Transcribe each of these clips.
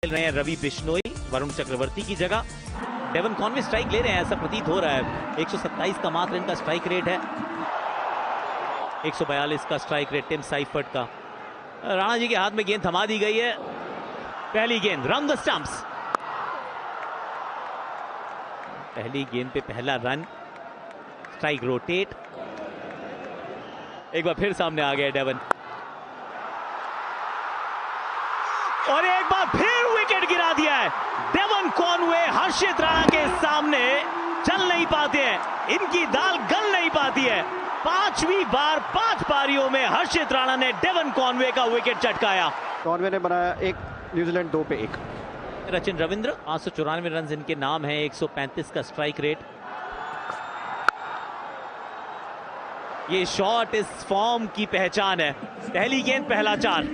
खेल रहे हैं रवि बिश्नोई वरुण चक्रवर्ती की जगह। डेवन कॉनवे स्ट्राइक ले रहे हैं, ऐसा प्रतीत हो रहा है। 127 का मात्र इनका स्ट्राइक रेट है, 142 का स्ट्राइक रेट टिम साइफर्ट का। राणा जी के हाथ में गेंद थमा दी गई है। पहली गेंद राउंड द स्टंप्स, पहली गेंद पे पहला रन। स्ट्राइक रोटेट, एक बार फिर सामने आ गया डेवन और एक बार फिर विकेट गिरा दिया है। डेवन कॉनवे हर्षित राणा के सामने चल नहीं पाते हैं, इनकी दाल गल नहीं पाती है। पांचवी बार 5 पारियों में हर्षित राणा ने डेवन कॉनवे का विकेट चटकाया। कॉनवे ने बनाया एक, न्यूजीलैंड 2 पे 1। रचिन रविंद्र 594 रन इनके नाम है, 135 का स्ट्राइक रेट। ये शॉट इस फॉर्म की पहचान है। पहली गेंद पहला 4।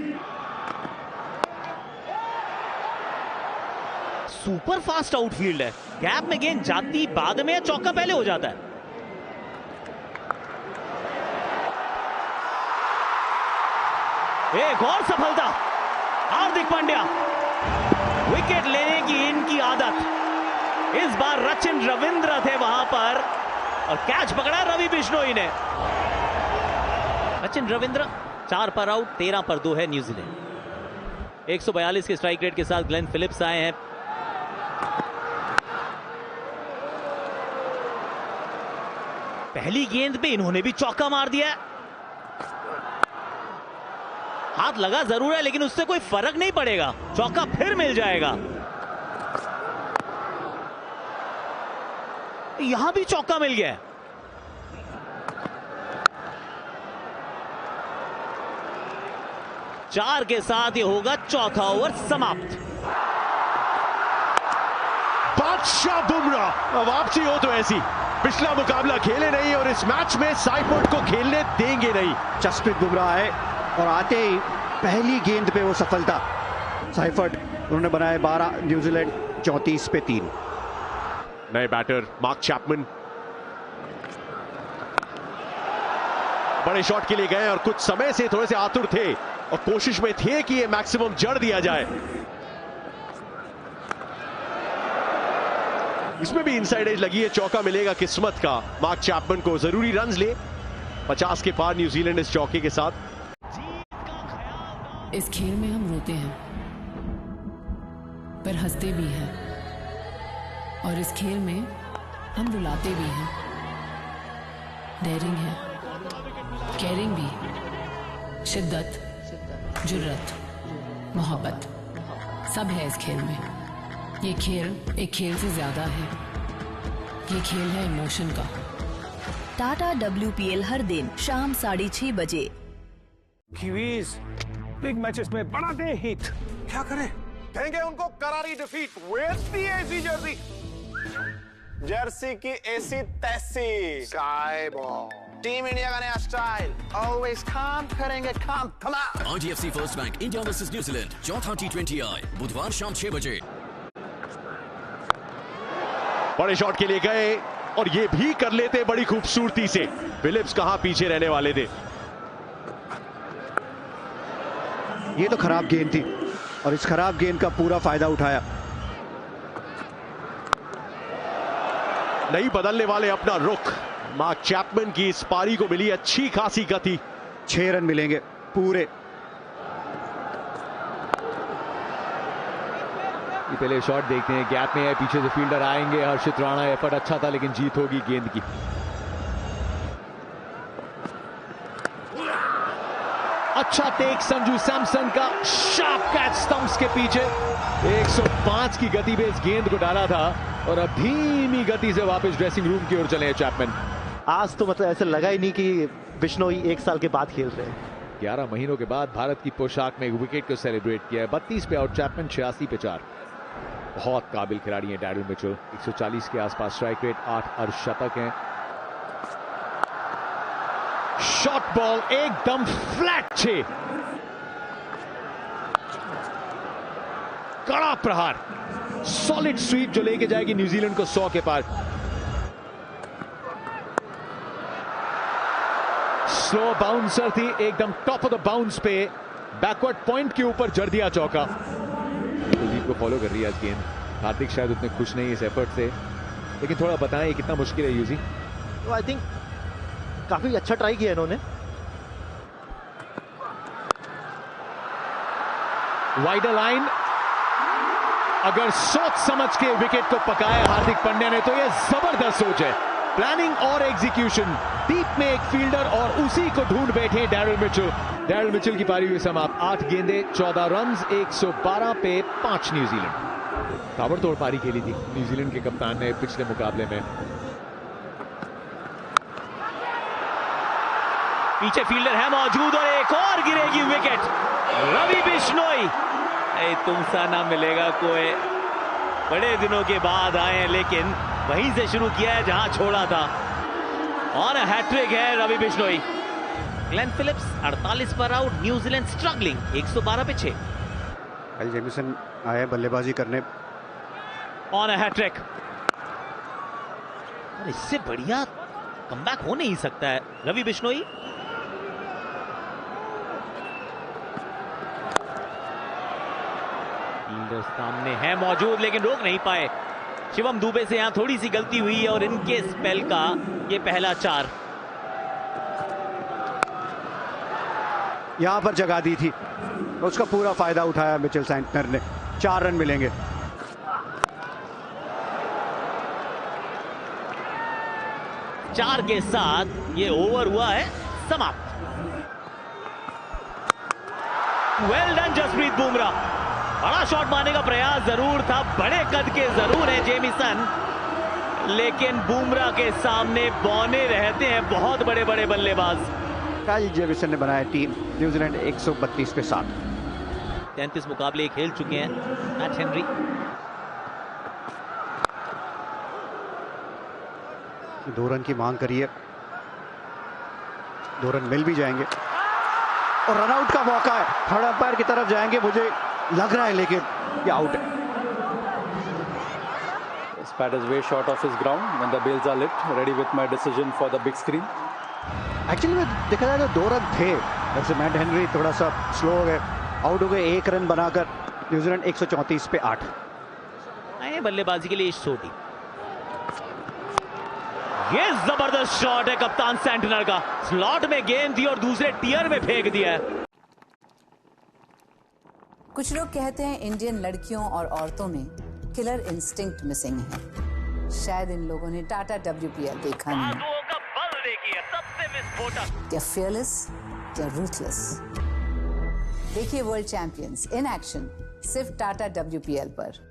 सुपर फास्ट आउटफील्ड है, गैप में गेंद जाती बाद में, चौका पहले हो जाता है। एक और सफलता, हार्दिक पांड्या। विकेट लेने की इनकी आदत। इस बार रचिन रविंद्र थे वहां पर और कैच पकड़ा रवि बिश्नोई ने। रचिन रविंद्र 4 पर आउट, 13 पर 2 है न्यूजीलैंड। 142 के स्ट्राइक रेट के साथ ग्लेन फिलिप्स आए हैं। पहली गेंद पे इन्होंने भी चौका मार दिया। हाथ लगा जरूर है लेकिन उससे कोई फर्क नहीं पड़ेगा, चौका फिर मिल जाएगा। यहां भी चौका मिल गया। चार के साथ ये होगा चौथा ओवर समाप्त। बादशाह बुमराह, अब वापसी हो तो ऐसी। पिछला मुकाबला खेले नहीं और इस मैच में साइफर्ट को खेलने देंगे नहीं। जसप्रीत बुमराह है और आते ही पहली गेंद पे वो सफलता। साइफर्ट उन्होंने बनाए 12, न्यूजीलैंड 34 पे 3। नए बैटर मार्क चैपमैन बड़े शॉट के लिए गए और कुछ समय से थोड़े से आतुर थे और कोशिश में थे कि ये मैक्सिमम जड़ दिया जाए। इसमें भी इनसाइड एज लगी है, चौका मिलेगा किस्मत का। मार्क चैपमैन को जरूरी रन्स ले 50 के पार न्यूजीलैंड इस चौके के साथ। इस खेल में हम रोते हैं पर हंसते भी हैं, और इस खेल में हम रुलाते भी हैं। डेयरिंग है, केयरिंग भी, शिद्दत, जुर्रत, मोहब्बत सब है इस खेल में। ये खेल एक खेल से ज्यादा है, ये खेल है इमोशन का। टाटा WPL हर दिन शाम 6:30 बजे। कीवीज बिग मैचेस में बढ़ाते हिट। क्या करें? देंगे उनको करारी डिफीट। वेयर्स दी एसी जर्सी, जर्सी की एसी तैसी। स्काई बॉल, टीम इंडिया का नया स्टाइल। ऑलवेज काम करेंगे, काम कमाल। IDFC first bank India versus New Zealand, चौथा T20I बुधवार शाम 6 बजे। बड़े शॉट के लिए गए और ये भी कर लेते बड़ी खूबसूरती से। फिलिप्स कहां पीछे रहने वाले थे। ये तो खराब गेंद थी और इस खराब गेंद का पूरा फायदा उठाया। नहीं बदलने वाले अपना रुख। मार्क चैपमैन की इस पारी को मिली अच्छी खासी गति। 6 रन मिलेंगे पूरे। ये पहले शॉट देखते हैं, गैप में है, पीछे से फील्डर आएंगे। हर्षित राणा, एफर्ट अच्छा था लेकिन जीत होगी गेंद की। अच्छा टेक संजू सैमसन का, शार्प कैच स्टंप्स के पीछे। 105 की गति पे इस गेंद को डाला था और अब धीमी गति से वापस ड्रेसिंग रूम की ओर चले हैं चैपमैन। आज तो मतलब ऐसा लगा ही नहीं कि बिश्नोई 1 साल के बाद खेल रहे हैं। 11 महीनों के बाद भारत की पोशाक में एक विकेट को सेलिब्रेट किया है। 32 पे आउट चैपमैन, 86 पे 4। बहुत काबिल खिलाड़ी हैं डैरिल मिचेल। 140 के आसपास स्ट्राइक रेट, 8 अर्धशतक हैं। शॉट बॉल एकदम फ्लैट 6। कड़ा प्रहार, सॉलिड स्वीप जो लेके जाएगी न्यूजीलैंड को 100 के पार। स्लो बाउंसर थी, एकदम टॉप ऑफ द बाउंस पे बैकवर्ड पॉइंट के ऊपर जड़ दिया चौका। कुलदीप को फॉलो कर रही है आज गेंद। हार्दिक शायद उतने खुश नहीं इस एफर्ट से, लेकिन थोड़ा बताएं कितना मुश्किल है यूजी। तो आई थिंक काफी अच्छा ट्राई किया इन्होंने। वाइडर लाइन, अगर सोच समझ के विकेट को पकाया हार्दिक पांड्या ने तो यह जबरदस्त सोच है। प्लानिंग और एग्जीक्यूशन, डीप में एक फील्डर और उसी को ढूंढ बैठे डैरिल मिचेल। डैरिल मिचेल की पारी हुई समाप्त, 8 गेंदे 14 रन, 112 पे 5 न्यूजीलैंड। ताबड़तोड़ पारी खेली थी न्यूजीलैंड के कप्तान ने पिछले मुकाबले में। पीछे फील्डर है मौजूद और एक और गिरेगी विकेट। रवि बिश्नोई, तुमसा ना मिलेगा कोई, बड़े दिनों के बाद आए हैं लेकिन वहीं से शुरू किया है जहां छोड़ा था। और हैट्रिक है रवि बिश्नोई। ग्लेन फिलिप्स 48 पर आउट, न्यूजीलैंड स्ट्रगलिंग 112 पे 6। काइल जेमिसन आए बल्लेबाजी करने। ऑन हैट्रिक, इससे बढ़िया कमबैक हो नहीं सकता है। रवि बिश्नोई फील्डर सामने है मौजूद लेकिन रोक नहीं पाए। शिवम दुबे से यहां थोड़ी सी गलती हुई है और इनके स्पेल का ये पहला 4। यहां पर जगह दी थी, उसका पूरा फायदा उठाया मिचेल सैंटनर ने। 4 रन मिलेंगे। चार के साथ ये ओवर हुआ है समाप्त। Well done Jasprit Bumrah. बड़ा शॉट मारने का प्रयास जरूर था, बड़े कद के जरूर है जेमिसन, लेकिन बुमराह के सामने बौने रहते हैं बहुत बड़े बड़े बल्लेबाज। काइल जेमिसन ने बनाया टीम न्यूजीलैंड 132 पे 7। 33 मुकाबले खेल चुके हैं मैट हेनरी। दो रन की मांग करिए, 2 रन मिल भी जाएंगे और रनआउट का मौका है। थर्ड अंपायर की तरफ जाएंगे मुझे लग रहा है, लेकिन ये आउट है। This bat is way short of his ground when the bails are lit. Ready with my decision for the big screen. Actually में देखा जाए तो 2 रन थे, वैसे मैट हेनरी थोड़ा सा स्लो हो गए, आउट हो गए। 1 रन बनाकर न्यूजीलैंड 134 पे 8। बल्लेबाजी के लिए छोटी, ये जबरदस्त शॉट है कप्तान सैंटनर का। स्लॉट में गेंद थी और दूसरे टियर में फेंक दिया है। कुछ लोग कहते हैं इंडियन लड़कियों और औरतों में किलर इंस्टिंक्ट मिसिंग है। शायद इन लोगों ने टाटा WPL देखा नहीं। क्या फियरलेस, क्या रूथलेस। देखिए वर्ल्ड चैंपियंस इन एक्शन सिर्फ टाटा WPL पर।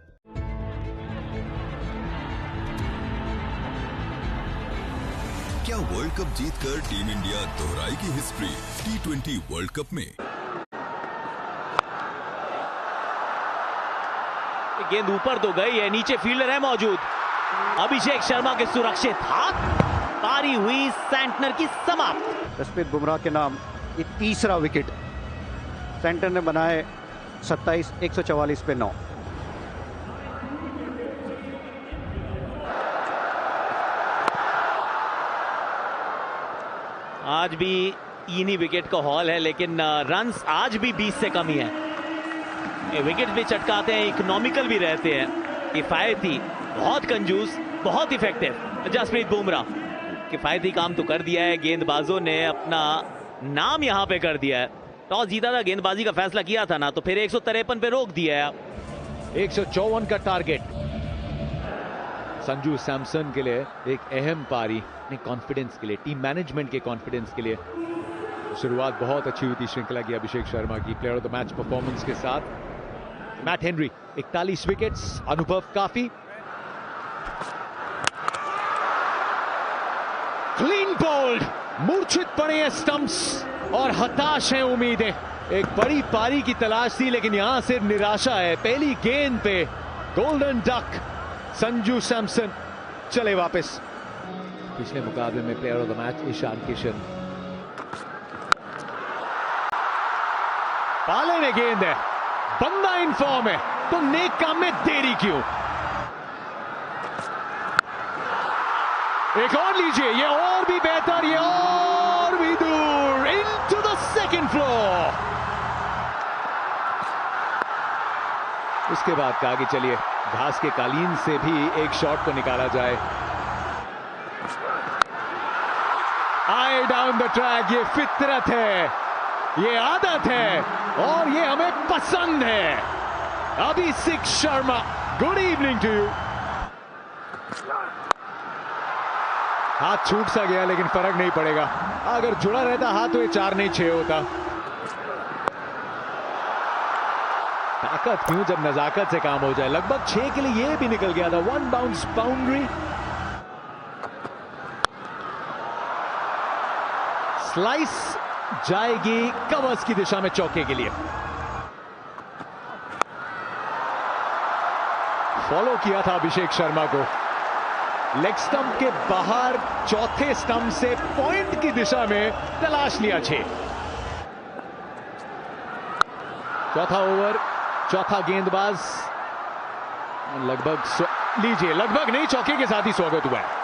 क्या वर्ल्ड कप जीतकर टीम इंडिया दोहराएगी हिस्ट्री T20 वर्ल्ड कप में? गेंद ऊपर तो गई है, नीचे फील्डर है मौजूद। अभिषेक शर्मा के सुरक्षित हाथ, पारी हुई सैंटनर की समाप्त। जसप्रीत बुमराह के नाम ये तीसरा विकेट। सैंटनर ने बनाए 27, 144 पे 9। आज भी इन्हीं विकेट का हॉल है, लेकिन रन्स आज भी 20 से कम ही है। विकेट भी चटकाते हैं, इकोनॉमिकल भी रहते हैं, किफायती, बहुत कंजूस, बहुत इफेक्टिव। जसप्रीत बुमराह किफायती काम तो कर दिया है, गेंदबाजों ने अपना नाम यहां पे कर दिया है। टॉस जीता था, गेंदबाजी का फैसला किया था ना, तो फिर 153 पे रोक दिया है। 154 का टारगेट संजू सैमसन के लिए एक अहम पारी, अपने कॉन्फिडेंस के लिए, टीम मैनेजमेंट के कॉन्फिडेंस के लिए। शुरुआत बहुत अच्छी हुई थी श्रृंखला की अभिषेक शर्मा की player of the match performance के साथ। मैट हेनरी 41 विकेट्स, अनुभव काफी। क्लीन बोल्ड, मूर्छित पड़े हैं स्टंप्स और हताश हैं उम्मीदें। एक बड़ी पारी की तलाश थी लेकिन यहां से निराशा है। पहली गेंद पे गोल्डन डक संजू सैमसन चले वापस। पिछले मुकाबले में player of the match Ishan Kishan. पाले ने गेंद है, बंदा इन फॉर्म है, तो नेक काम में देरी क्यों। एक और लीजिए, ये और भी बेहतर, ये और भी दूर, इनटू द सेकंड फ्लोर। उसके बाद कहा कि चलिए घास के कालीन से भी एक शॉट को निकाला जाए। आए डाउन द ट्रैक, ये फितरत है, ये आदत है और ये हमें पसंद है। Abhishek Sharma, good evening to you. हाथ छूट सा गया लेकिन फर्क नहीं पड़ेगा, अगर जुड़ा रहता हाथ तो ये 4 नहीं 6 होता। ताकत क्यों जब नजाकत से काम हो जाए। लगभग 6 के लिए ये भी निकल गया था। 1 बाउंस बाउंड्री, स्लाइस जाएगी कवर्स की दिशा में चौके के लिए। फॉलो किया था अभिषेक शर्मा को, लेग स्टंप के बाहर चौथे स्टंप से पॉइंट की दिशा में तलाश लिया 6। चौथा ओवर, चौथा गेंदबाज लगभग लीजिए, लगभग नहीं, चौके के साथ ही स्वागत हुआ है।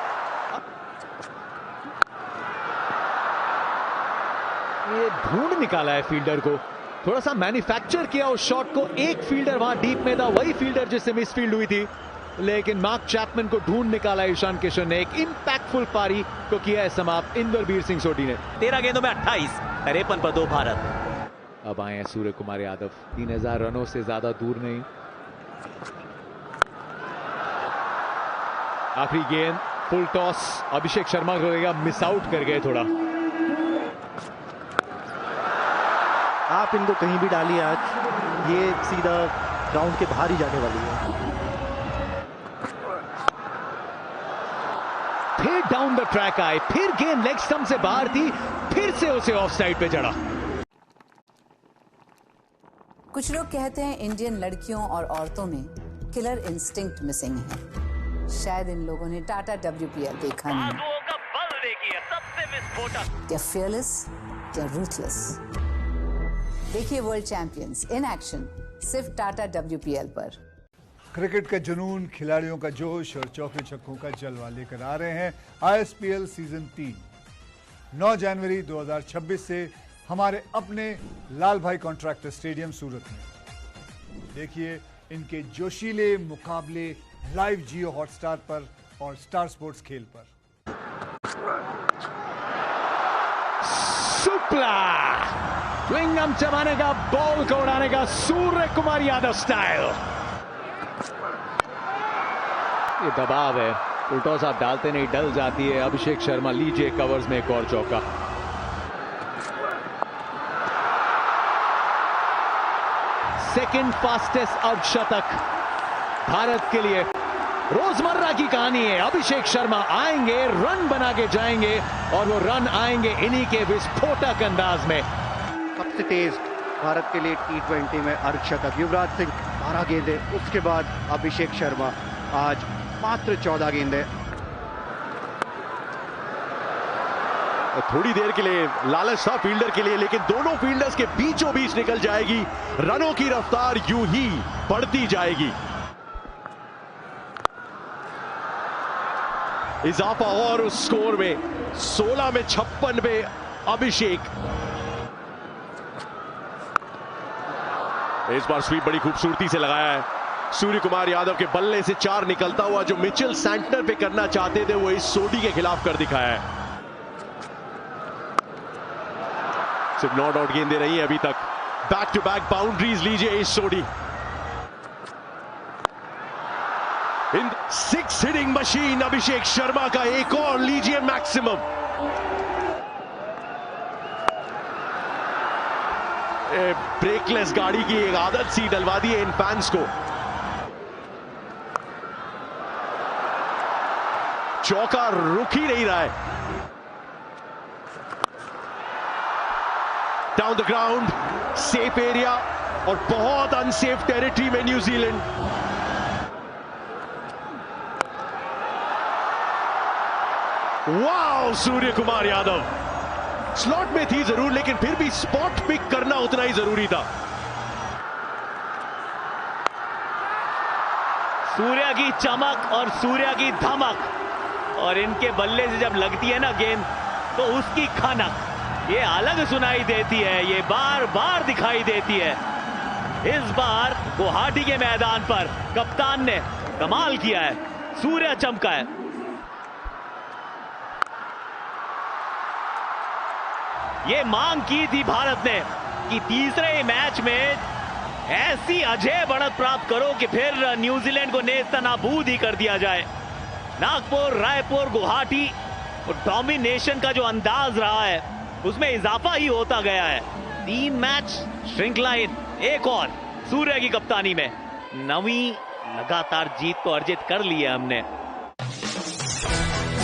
ये ढूंढ निकाला है फील्डर को, थोड़ा सा मैन्युफैक्चर किया उस शॉट को। एक फील्डर वहां डीप में था, वही फील्डर जिससे मिसफील्ड हुई थी, लेकिन मार्क चैपमैन को ढूंढ निकाला ईशान किशन ने। एक इंपैक्टफुल पारी को किया है समाप्त इंद्रवीर सिंह सोढी ने। 13 गेंदों में 28, 53 पर 2 भारत। अब आए हैं सूर्य कुमार यादव, 3000 रनों से ज्यादा दूर नहीं। आखिरी गेंद, फुल टॉस, अभिषेक शर्मा को लगेगा मिस आउट कर गए थोड़ा। आप इनको कहीं भी डालिए आज, ये सीधा ग्राउंड के बाहर ही जाने वाली है। फिर डाउन द ट्रैक आए, फिर गेंद लेग स्टंप से बाहर थी, फिर से उसे ऑफ साइड पे चढ़ा। कुछ लोग कहते हैं इंडियन लड़कियों और औरतों में किलर इंस्टिंक्ट मिसिंग है। शायद इन लोगों ने टाटा WPL देखा नहीं। क्या fearless, क्या ruthless। देखिए वर्ल्ड चैंपियंस इन एक्शन सिर्फ टाटा WPL पर। क्रिकेट का जुनून, खिलाड़ियों का जोश और चौके छक्कों का जलवा लेकर आ रहे हैं ISPL सीजन 3। 9 जनवरी 2026 से हमारे अपने लाल भाई कॉन्ट्रैक्टर स्टेडियम सूरत में। देखिए इनके जोशीले मुकाबले लाइव जियो हॉटस्टार पर और स्टार स्पोर्ट्स खेल पर। सुपला स्विंगम चमाने का, बॉल को उड़ाने का सूर्य कुमार यादव स्टाइल। ये दबाव है, फुलटॉस आप डालते नहीं, डल जाती है। अभिषेक शर्मा, लीजिए कवर्स में एक और चौका। सेकंड फास्टेस्ट अर्धशतक भारत के लिए रोजमर्रा की कहानी है। अभिषेक शर्मा आएंगे, रन बना के जाएंगे और वो रन आएंगे इन्हीं के विस्फोटक अंदाज में। सबसे तेज भारत के लिए T20 में अर्धशतक युवराज सिंह 12 गेंदें, उसके बाद अभिषेक शर्मा आज मात्र 14 गेंदें। थोड़ी देर के लिए लालच था फील्डर के लिए, लेकिन दोनों फील्डर्स के बीचों बीच निकल जाएगी। रनों की रफ्तार यूं ही बढ़ती जाएगी। इजाफा और उस स्कोर में 16 में 56 पे अभिषेक। इस बार स्वीप बड़ी खूबसूरती से लगाया है सूर्य कुमार यादव के बल्ले से। 4 निकलता हुआ जो मिचेल सैंटनर पे करना चाहते थे वो इस सोडी के खिलाफ कर दिखाया है। सिर्फ नॉट आउट गेंदें रही है अभी तक। बैक टू बैक बाउंड्रीज लीजिए इस सोडी। इन 6 हिटिंग मशीन अभिषेक शर्मा का एक और लीजिए मैक्सिमम। ब्रेकलेस गाड़ी की एक आदत सी डलवा दी है इन फैंस को। चौका रुक ही नहीं रहा है। Down the ground, safe area और बहुत अनसेफ टेरिटरी में न्यूजीलैंड। वाह, सूर्य कुमार यादव स्लॉट में थी जरूर, लेकिन फिर भी स्पॉट पिक करना उतना ही जरूरी था। सूर्य की चमक और सूर्य की धमक, और इनके बल्ले से जब लगती है ना गेंद तो उसकी खनक ये अलग सुनाई देती है, ये बार बार दिखाई देती है। इस बार गुवाहाटी के मैदान पर कप्तान ने कमाल किया है, सूर्य चमका है। ये मांग की थी भारत ने कि तीसरे मैच में ऐसी अजय बढ़त प्राप्त करो कि फिर न्यूजीलैंड को नेस्तनाबूद ही कर दिया जाए। नागपुर, रायपुर, गुवाहाटी और डोमिनेशन का जो अंदाज रहा है उसमें इजाफा ही होता गया है। 3 मैच श्रृंखला, एक और सूर्य की कप्तानी में 9वीं लगातार जीत तो अर्जित कर ली है हमने।